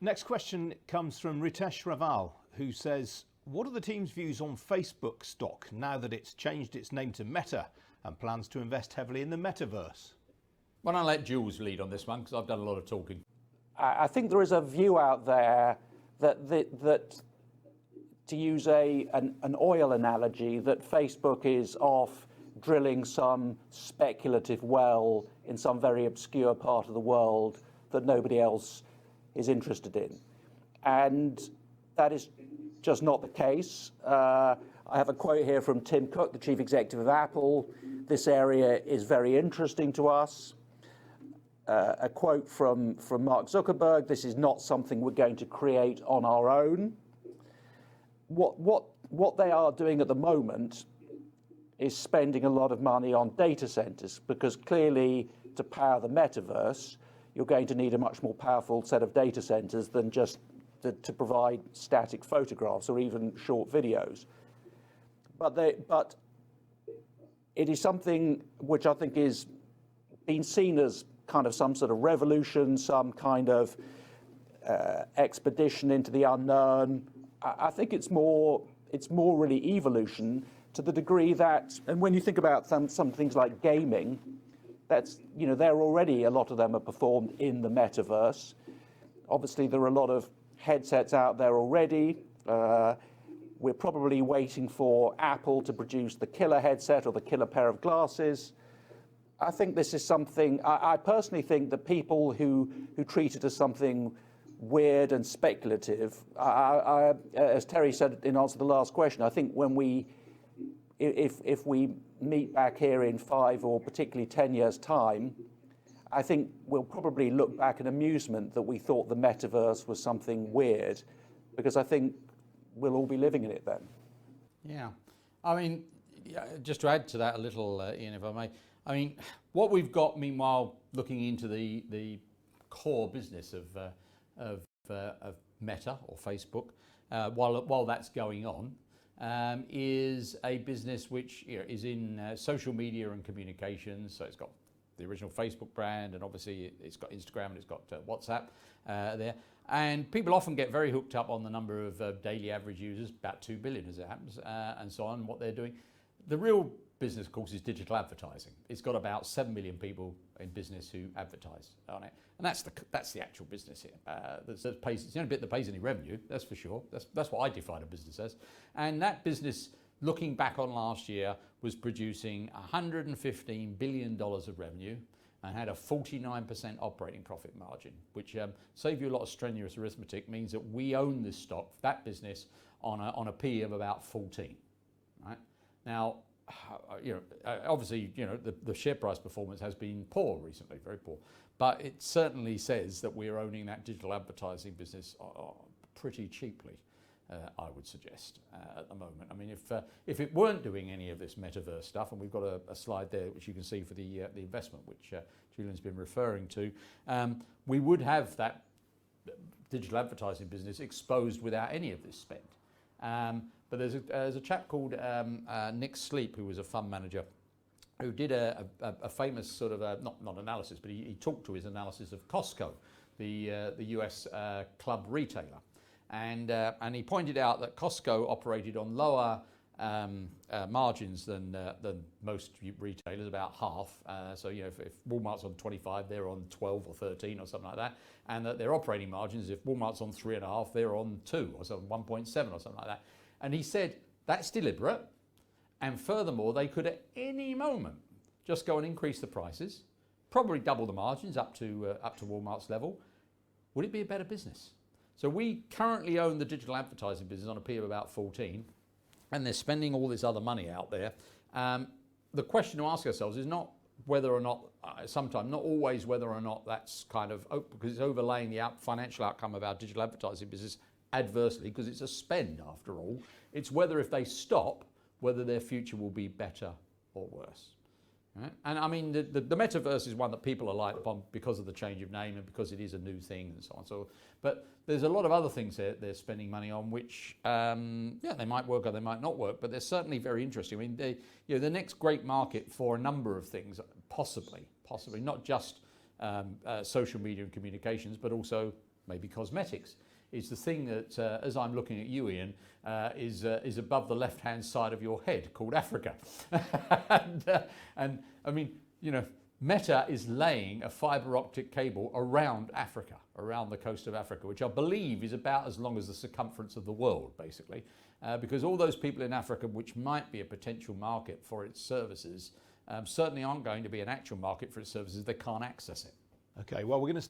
Next question comes from Ritesh Raval, who says, what are the team's views on Facebook stock now that it's changed its name to Meta and plans to invest heavily in the metaverse? Why don't I let Jules lead on this one, because I've done a lot of talking. I think there is a view out there that to use an oil analogy, that Facebook is off drilling some speculative well in some very obscure part of the world that nobody else is interested in. And that is just not the case. I have a quote here from Tim Cook, the chief executive of Apple. This area is very interesting to us. A quote from Mark Zuckerberg, this is not something we're going to create on our own. What they are doing at the moment is spending a lot of money on data centers, because clearly to power the metaverse, you're going to need a much more powerful set of data centers than just to provide static photographs or even short videos. But it is something which I think is being seen as kind of some sort of revolution, some kind of expedition into the unknown. I think it's more really evolution, to the degree that, and when you think about some things like gaming, that's, you know, there already, a lot of them are performed in the metaverse. Obviously, there are a lot of headsets out there already. We're probably waiting for Apple to produce the killer headset or the killer pair of glasses. I think this is something, I personally think that people who treat it as something weird and speculative, as Terry said in answer to the last question, I think when if we meet back here in 5 or particularly 10 years' time, I think we'll probably look back in amusement that we thought the metaverse was something weird, because I think we'll all be living in it then. Yeah, I mean, just to add to that a little, Ian, if I may, I mean, what we've got, meanwhile, looking into the core business of Meta or Facebook, while that's going on, is a business which, you know, is in social media and communications. So it's got the original Facebook brand, and obviously it's got Instagram, and it's got WhatsApp there. And people often get very hooked up on the number of daily average users, about 2 billion as it happens, and so on, what they're doing. The real business, of course, is digital advertising. It's got about 7 million people in business who advertise on it, and that's the actual business here. That pays, it's the only bit that pays any revenue, that's for sure. That's what I define a business as. And that business, looking back on last year, was producing $115 billion of revenue and had a 49% operating profit margin, which save you a lot of strenuous arithmetic, means that we own this stock, that business, on a PE of about 14. Right? Now, you know, obviously, you know, the share price performance has been poor recently, very poor, but it certainly says that we're owning that digital advertising business pretty cheaply, I would suggest, at the moment. I mean, if it weren't doing any of this metaverse stuff, and we've got a slide there which you can see for the investment, which Julian's been referring to, we would have that digital advertising business exposed without any of this spend. But there's a chap called Nick Sleep, who was a fund manager, who did a famous sort of not analysis, but he talked to his analysis of Costco, the US club retailer, and he pointed out that Costco operated on lower margins than most retailers, about half. So, you know, if Walmart's on 25, they're on 12 or 13 or something like that, and that their operating margins, if Walmart's on 3.5, they're on 2 or something, 1.7 or something like that. And he said that's deliberate, and furthermore, they could at any moment just go and increase the prices, probably double the margins up to Walmart's level. Would it be a better business? So we currently own the digital advertising business on a P of about 14, and they're spending all this other money out there. The question to ask ourselves is not whether or not, sometimes, not always whether or not that's kind of, because it's overlaying the financial outcome of our digital advertising business adversely, because it's a spend after all. It's whether, if they stop, whether their future will be better or worse. Right? And I mean, the metaverse is one that people are light upon because of the change of name and because it is a new thing and so on. So, but there's a lot of other things they're spending money on, which yeah, they might work or they might not work, but they're certainly very interesting. I mean, the next great market for a number of things, possibly not just social media and communications, but also maybe cosmetics, is the thing that, as I'm looking at you, Ian, is above the left-hand side of your head, called Africa. and I mean, you know, Meta is laying a fibre optic cable around Africa, around the coast of Africa, which I believe is about as long as the circumference of the world, basically, because all those people in Africa, which might be a potential market for its services, certainly aren't going to be an actual market for its services. They can't access it. Okay, well, we're going to